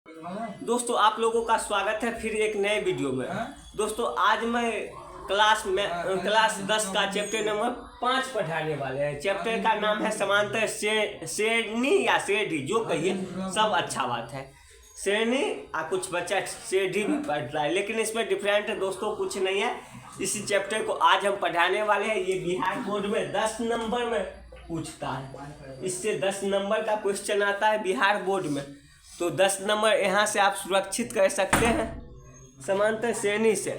दोस्तों आप लोगों का स्वागत है फिर एक नए वीडियो में। दोस्तों आज मैं क्लास 10 का चैप्टर नंबर 5 पढ़ाने वाले हैं। चैप्टर का नाम है समांतर श्रेणी या श्रेणी, जो कहिए सब अच्छा बात है। श्रेणी कुछ बच्चा श्रेणी भी पढ़ रहा है, लेकिन इसमें डिफरेंट दोस्तों कुछ नहीं है। इसी चैप्टर को आज हम पढ़ाने वाले हैं। ये बिहार बोर्ड में 10 नंबर में पूछता है, इससे 10 नंबर का क्वेश्चन आता है बिहार बोर्ड में। तो 10 नंबर यहाँ से आप सुरक्षित कर सकते हैं समांतर श्रेणी से।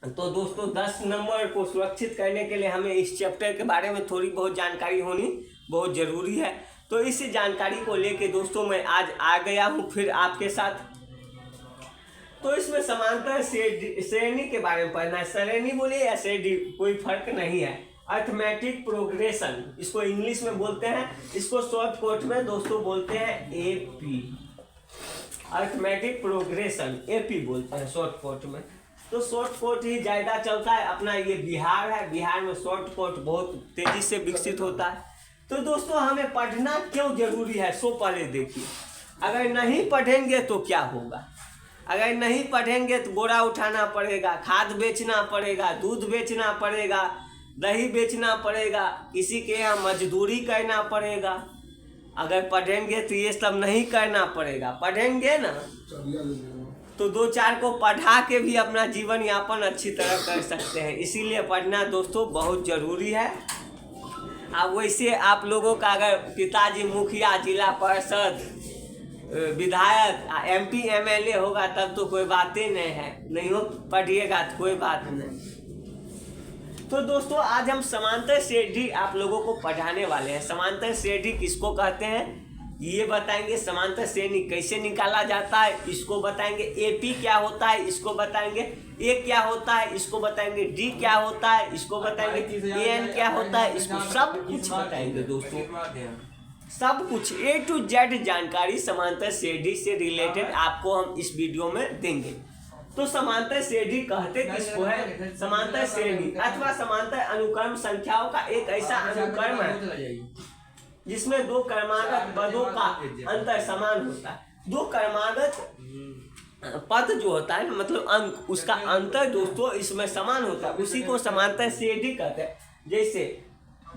तो दोस्तों 10 नंबर को सुरक्षित करने के लिए हमें इस चैप्टर के बारे में थोड़ी बहुत जानकारी होनी बहुत ज़रूरी है। तो इसी जानकारी को लेके दोस्तों मैं आज आ गया हूँ फिर आपके साथ। तो इसमें समांतर श्रेणी के बारे में पढ़ना है। श्रेणी बोलिए या श्रेणी कोई फर्क नहीं है। अर्थमेटिक प्रोग्रेशन इसको इंग्लिश में बोलते हैं, इसको शॉर्ट कोट में दोस्तों बोलते हैं एपी। अर्थमेटिक प्रोग्रेशन एपी बोलते हैं शॉर्ट कोट में। तो शॉर्ट कोट ही ज़्यादा चलता है। अपना ये बिहार है, बिहार में शॉर्ट कोट बहुत तेज़ी से विकसित होता है। तो दोस्तों हमें पढ़ना क्यों जरूरी है सो पहले देखिए। अगर नहीं पढ़ेंगे तो क्या होगा। अगर नहीं पढ़ेंगे तो बोरा उठाना पड़ेगा, खाद बेचना पड़ेगा, दूध बेचना पड़ेगा, दही बेचना पड़ेगा, किसी के यहाँ मजदूरी करना पड़ेगा। अगर पढ़ेंगे तो ये सब नहीं करना पड़ेगा। पढ़ेंगे ना तो 2-4 को पढ़ा के भी अपना जीवन यापन अच्छी तरह कर सकते हैं। इसीलिए पढ़ना दोस्तों बहुत ज़रूरी है। अब वैसे आप लोगों का अगर पिताजी मुखिया, जिला परिषद, विधायक, MP MLA होगा तब तो कोई बात ही नहीं है। नहीं हो पढ़िएगा तो कोई बात नहीं। तो दोस्तों आज हम समांतर श्रेणी आप लोगों को पढ़ाने वाले हैं। समांतर श्रेणी किसको कहते हैं ये बताएंगे। समांतर श्रेणी कैसे निकाला जाता है इसको बताएंगे। AP क्या होता है इसको बताएंगे। A क्या होता है इसको बताएंगे। D क्या होता है इसको बताएंगे। AN क्या होता है इसको सब कुछ बताएंगे दोस्तों। सब कुछ A to Z जानकारी समांतर श्रेणी से रिलेटेड आपको हम इस वीडियो में देंगे। तो समांतर श्रेणी कहते किसको है। समांतर श्रेणी अथवा समांतर अनुक्रम संख्याओं का एक ऐसा अनुक्रम है जिसमें दो क्रमागत पदों का अंतर समान होता है। दो क्रमागत पद जो होता है मतलब अंक, उसका अंतर दोस्तों इसमें समान होता है, उसी को समांतर श्रेणी कहते हैं। जैसे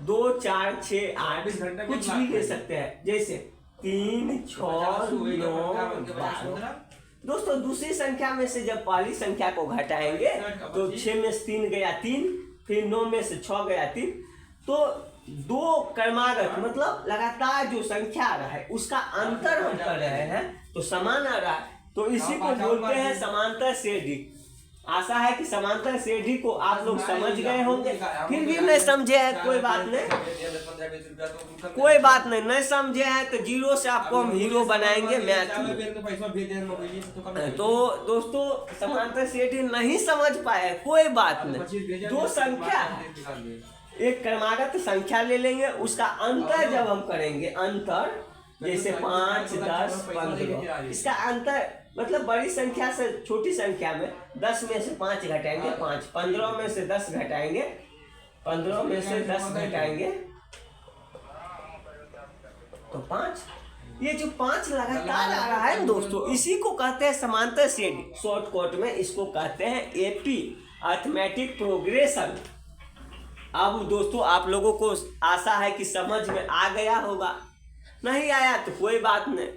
2, 4, 6, 8 कुछ भी ले सकते हैं। जैसे 3, 6, 9, 12। दोस्तों दूसरी संख्या में से जब पहली संख्या को घटाएंगे तो 6 में से 3 गया 3, फिर 9 में से 6 गया 3। तो दो क्रमागत मतलब लगातार जो संख्या आ रहा है उसका अंतर हम कर रहे हैं तो समान आ रहा है, तो इसी को बोलते हैं समांतर श्रेणी। आशा है कि समांतर श्रेणी को आप लोग समझ गए होंगे। फिर भी नहीं समझे हैं कोई बात नहीं, कोई बात नहीं। नहीं समझे हैं तो 0 से आपको हम हीरो बनाएंगे मैथ में। तो दोस्तों समांतर श्रेणी नहीं समझ पाए कोई बात नहीं। दो संख्या एक क्रमागत संख्या ले लेंगे, उसका अंतर जब हम करेंगे अंतर जैसे 5, 10, 15 इसका अंतर मतलब बड़ी संख्या से छोटी संख्या में 10 में से 5 घटाएंगे 5, 15 में से 10 घटाएंगे 15 में से 10 घटाएंगे तो 5। ये जो 5 लगातार आ रहा है दोस्तों इसी को कहते हैं समांतर श्रेणी। शॉर्ट कोट में इसको कहते हैं AP अर्थमेटिक प्रोग्रेशन। अब दोस्तों आप लोगों को आशा है कि समझ में आ गया होगा। नहीं आया तो कोई बात नहीं,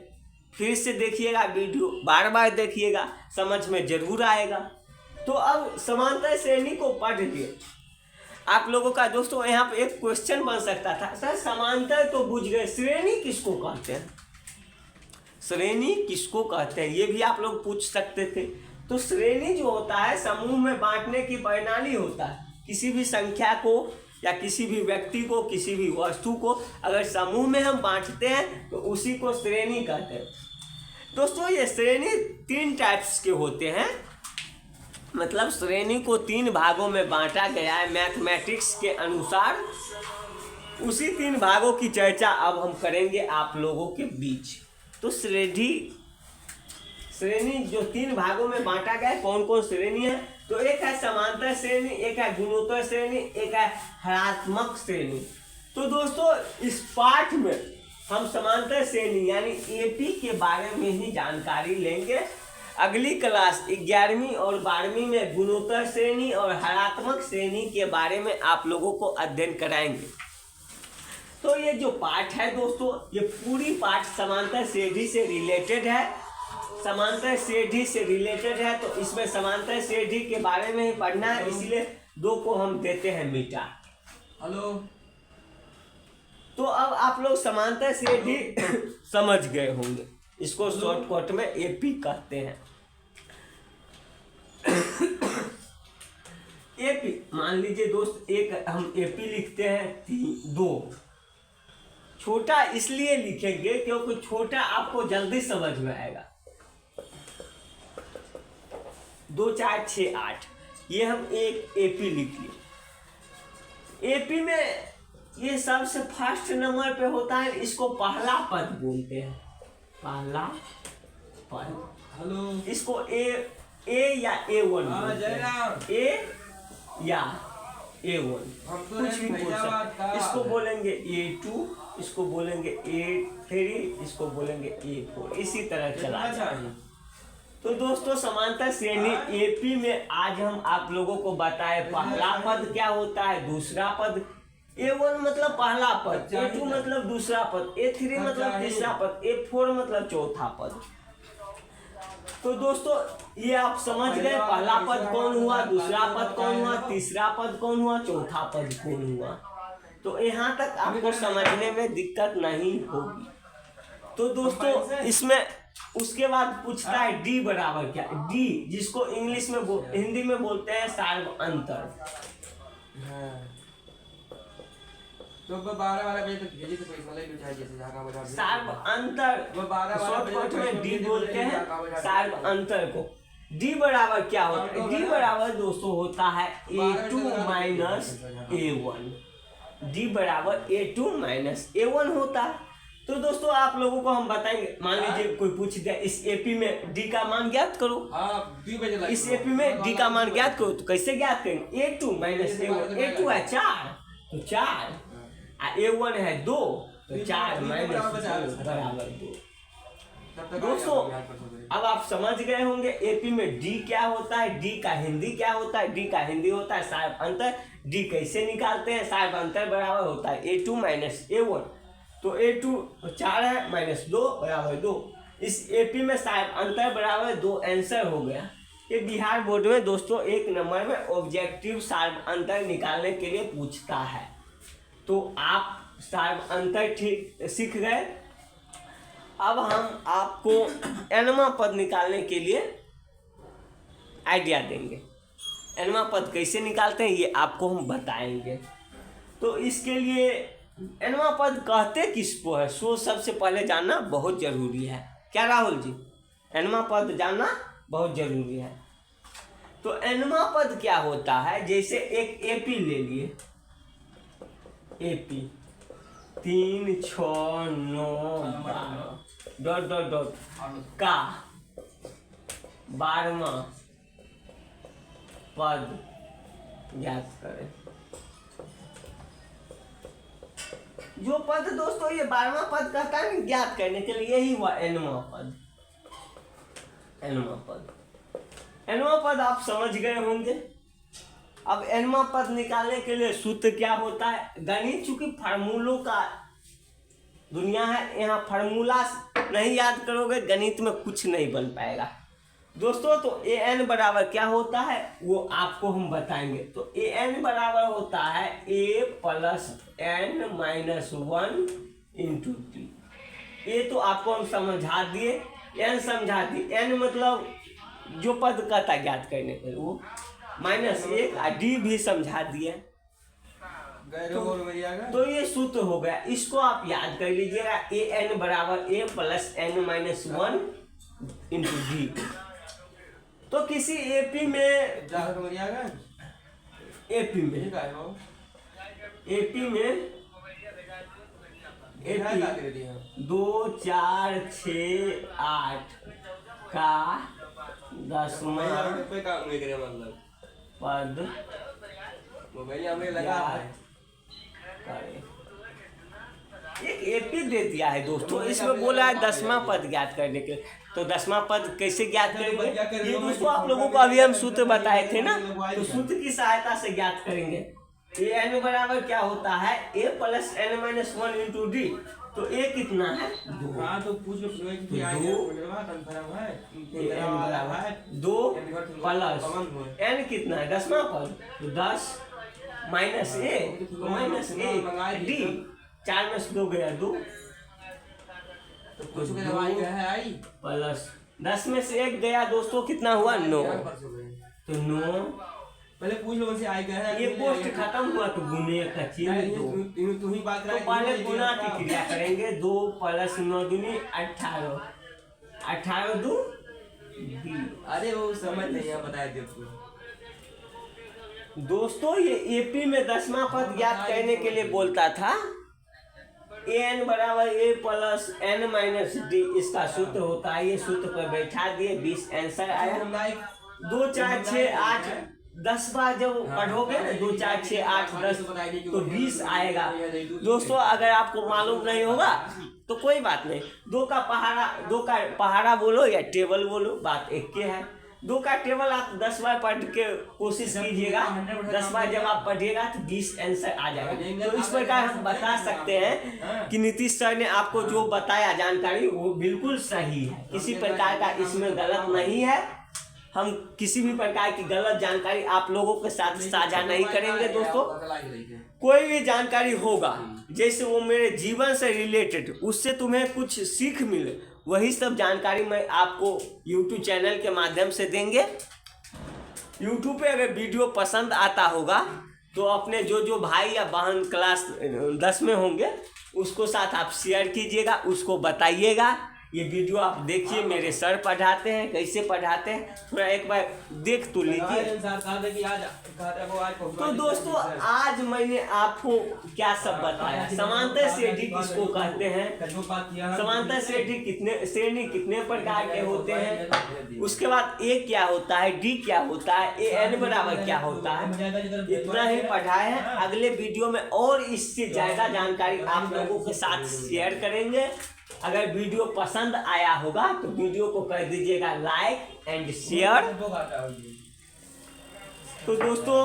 फिर से देखिएगा वीडियो, बार बार देखिएगा, समझ में जरूर आएगा। तो अब समांतर श्रेणी को पढ़ लिए आप लोगों का दोस्तों यहाँ पे एक क्वेश्चन बन सकता था, सर समांतर तो बुझ गए, श्रेणी किसको कहते हैं। श्रेणी किसको कहते हैं ये भी आप लोग पूछ सकते थे। तो श्रेणी जो होता है समूह में बांटने की प्रणाली होता है। किसी भी संख्या को या किसी भी व्यक्ति को, किसी भी वस्तु को अगर समूह में हम बांटते हैं तो उसी को श्रेणी कहते हैं। दोस्तों ये श्रेणी 3 टाइप्स के होते हैं, मतलब श्रेणी को 3 भागों में बांटा गया है मैथमेटिक्स के अनुसार। उसी 3 भागों की चर्चा अब हम करेंगे आप लोगों के बीच। तो श्रेणी जो 3 भागों में बांटा गया है, कौन कौन श्रेणी है तो एक है समांतर श्रेणी, एक है गुणोत्तर श्रेणी, एक है हरात्मक श्रेणी। तो दोस्तों इस पाठ में हम समांतर श्रेणी यानी एपी के बारे में ही जानकारी लेंगे। अगली क्लास 11वीं और 12वीं में गुणोत्तर श्रेणी और हरात्मक श्रेणी के बारे में आप लोगों को अध्ययन कराएंगे। तो ये जो पाठ है दोस्तों, ये पूरी पाठ समांतर श्रेणी से रिलेटेड है, समांतर श्रेणी से रिलेटेड है। तो इसमें समांतर श्रेणी के बारे में ही पढ़ना है, इसलिए 2 को हम देते हैं मीटा। हेलो। तो अब आप लोग समांतर श्रेणी समझ गए होंगे, इसको शॉर्टकट में एपी कहते हैं। एपी मान लीजिए दोस्त, एक हम एपी लिखते हैं 2। छोटा इसलिए लिखेंगे क्योंकि छोटा आपको जल्दी समझ में आएगा। 2 4 6 8, ये हम एक एपी लिख लिए। एपी में ये सबसे फर्स्ट नंबर पे होता है, इसको पहला पद बोलते हैं, पहला पद। हेलो। इसको ए या A1 बोलते हैं, ए या A1 कुछ भी बोल सकते हैं। इसको बोलेंगे A2, इसको बोलेंगे A3, इसको बोलेंगे A4, इसी तरह चला जाए। तो दोस्तों समांतर श्रेणी एपी में आज हम आप लोगों को बताए पहला पद क्या होता है, दूसरा पद। A1 मतलब पहला पद, A2 मतलब दूसरा पद, A3 मतलब तीसरा पद, A4 मतलब चौथा पद। तो दोस्तों ये आप समझ गए, पहला पद कौन हुआ, दूसरा पद कौन हुआ, तीसरा पद कौन हुआ, चौथा पद कौन हुआ। तो यहाँ तक आपको समझने में दिक्कत नहीं होगी। तो दोस्तों इसमें उसके बाद पूछता है डी बराबर क्या, डी जिसको इंग्लिश में हिंदी में बोलते हैं सार्व अंतर। तो 12 बजे तक भेजी तो पैसा ले लो, जैसे जगह बजा सार्व अंतर शॉर्टकट में डी बोलते हैं सार्व अंतर को। डी बराबर क्या होता है, डी बराबर दोस्तों होता है A2 माइनस A1। डी बराबर A2 माइनस A1 होता है। तो दोस्तों आप लोगों को हम बताएंगे, मान लीजिए कोई पूछ दिया इस एपी में डी का मान ज्ञात करो। इस एपी में डी का मान ज्ञात करो, तो कैसे ज्ञात करेंगे, A2 माइनस A1। A2 है 4, तो 4, A1 है 2, तो 4 माइनस बराबर 2। दोस्तों अब आप समझ गए होंगे एपी में डी क्या होता है, डी का हिंदी क्या होता है। डी का हिंदी होता है सार्व अंतर। डी कैसे निकालते हैं, सार्व अंतर बराबर होता है A2 माइनस A1। तो A2 4 है माइनस 2 बराबर 2। इस एपी में सार्व अंतर बराबर 2 आंसर हो गया। ये बिहार बोर्ड में दोस्तों 1 नंबर में ऑब्जेक्टिव सार्व अंतर निकालने के लिए पूछता है। तो आप सार्व अंतर ठीक सीख गए। अब हम आपको एनवा पद निकालने के लिए आइडिया देंगे। एनवा पद कैसे निकालते हैं ये आपको हम बताएंगे। तो इसके लिए एनवा पद कहते किसको है, सो सबसे पहले जानना बहुत जरूरी है। क्या राहुल जी, एनवा पद जानना बहुत जरूरी है। तो एनवा पद क्या होता है, जैसे एक एपी ले लिए, एपी 3 6 9 12 डॉट डॉट डॉट का 12वां पद ज्ञात करें। जो पद दोस्तों ये 12वां पद कहता है ज्ञात करने के लिए, यही हुआ एनवा पद। एनवा पद, एनवा पद आप समझ गए होंगे। अब एनवा पद निकालने के लिए सूत्र क्या होता है, गणित चूंकि फार्मूलों का दुनिया है, यहाँ फार्मूला नहीं याद करोगे गणित में कुछ नहीं बन पाएगा दोस्तों। तो ए एन बराबर क्या होता है वो आपको हम बताएंगे। तो ए एन बराबर होता है A plus N minus 1 into T. ये तो आपको हम समझा दिए, एन समझा दिए। एन मतलब जो पद कहता ज्ञात करने के वो -1 और डी भी समझा दिए। तो ये सूत्र हो गया, इसको आप याद कर लीजिएगा। ए एन बराबर A plus N minus 1 into D. तो किसी एपी में एपी में 2 4 6 8 का 10वां पद एक एपी दे दिया है दोस्तों, इसमें बोला है 10वां पद ज्ञात करने के लिए। तो 10वां पद कैसे ज्ञात करेंगे, ये दोस्तों आप लोगों को अभी हम सूत्र बताए थे ना, तो सूत्र की सहायता से ज्ञात करेंगे। ए एन बराबर क्या होता है, A plus N minus 1 into D. तो ए कितना है, 2। हाँ तो पूछ लो कि आई है कंफर्म है, एन बराबर 2 प्लस एन कितना है, 10वां पद, तो 10 माइनस ए डी, 4 में से 2 गया 2, तो कुछ के दवाई है आई प्लस 10 में से 1 गया दोस्तों, कितना हुआ 9। तो 9 पहले पूछ लो से आई है, ये पोस्ट खत्म हुआ तो गुने का चिन्ह 2। तू ही बात तो पहले गुना की क्रिया करेंगे, 2 प्लस 9 दूनी 18, 18 2 20। अरे वो समझ नहीं है, बताए दे दोस्तों ये एपी में 10वां पद ज्ञात करने के लिए बोलता था, ए एन बराबर ए प्लस एन माइनस डी, इसका सूत्र होता है, ये सूत्र पर बैठा दिए, 20 आंसर आया। 2 4 6 8 10 बार जब पढ़ोगे ना, 2 4 6 8 10 तो 20 आएगा दोस्तों। अगर आपको मालूम नहीं होगा तो कोई बात नहीं, 2 का पहाड़ा बोलो या टेबल बोलो, बात एक के है। 2 का टेबल आप 10 बार पढ़ के कोशिश कीजिएगा, 10 बार जब आप पढ़िएगा तो 20 आंसर आ जाएगा। तो इस प्रकार हम बता सकते हैं कि नीतीश सर ने आपको जो बताया जानकारी वो बिल्कुल सही है, किसी प्रकार का इसमें गलत नहीं है। हम किसी भी प्रकार की गलत जानकारी आप लोगों के साथ साझा नहीं करेंगे दोस्तों। कोई भी जानकारी होगा जैसे वो मेरे जीवन से रिलेटेड, उससे तुम्हें कुछ सीख मिले, वही सब जानकारी मैं आपको YouTube चैनल के माध्यम से देंगे। YouTube पे अगर वीडियो पसंद आता होगा तो अपने जो भाई या बहन क्लास 10 में होंगे उसको साथ आप शेयर कीजिएगा, उसको बताइएगा ये वीडियो आप देखिए, मेरे सर पढ़ाते हैं, कैसे पढ़ाते हैं थोड़ा एक बार देख तो लीजिए। तो दोस्तों आज मैंने आपको क्या सब बताया, समांतर श्रेणी किसको कहते हैं, समांतर श्रेणी कितने प्रकार के होते हैं, उसके बाद ए क्या होता है, डी क्या होता है, ए एन बराबर क्या होता है, इतना ही पढ़ाए हैं। अगले वीडियो में और इससे ज्यादा जानकारी आप लोगों के साथ शेयर करेंगे। अगर वीडियो पसंद आया होगा तो वीडियो को कर दीजिएगा लाइक एंड शेयर। तो दोस्तों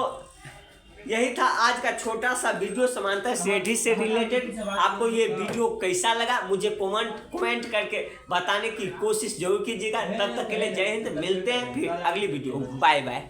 यही था आज का छोटा सा वीडियो समांतर श्रेणी से रिलेटेड। आपको ये वीडियो कैसा लगा मुझे कमेंट करके बताने की कोशिश जरूर कीजिएगा। तब तक के लिए जय हिंद, मिलते हैं फिर अगली वीडियो, बाय बाय।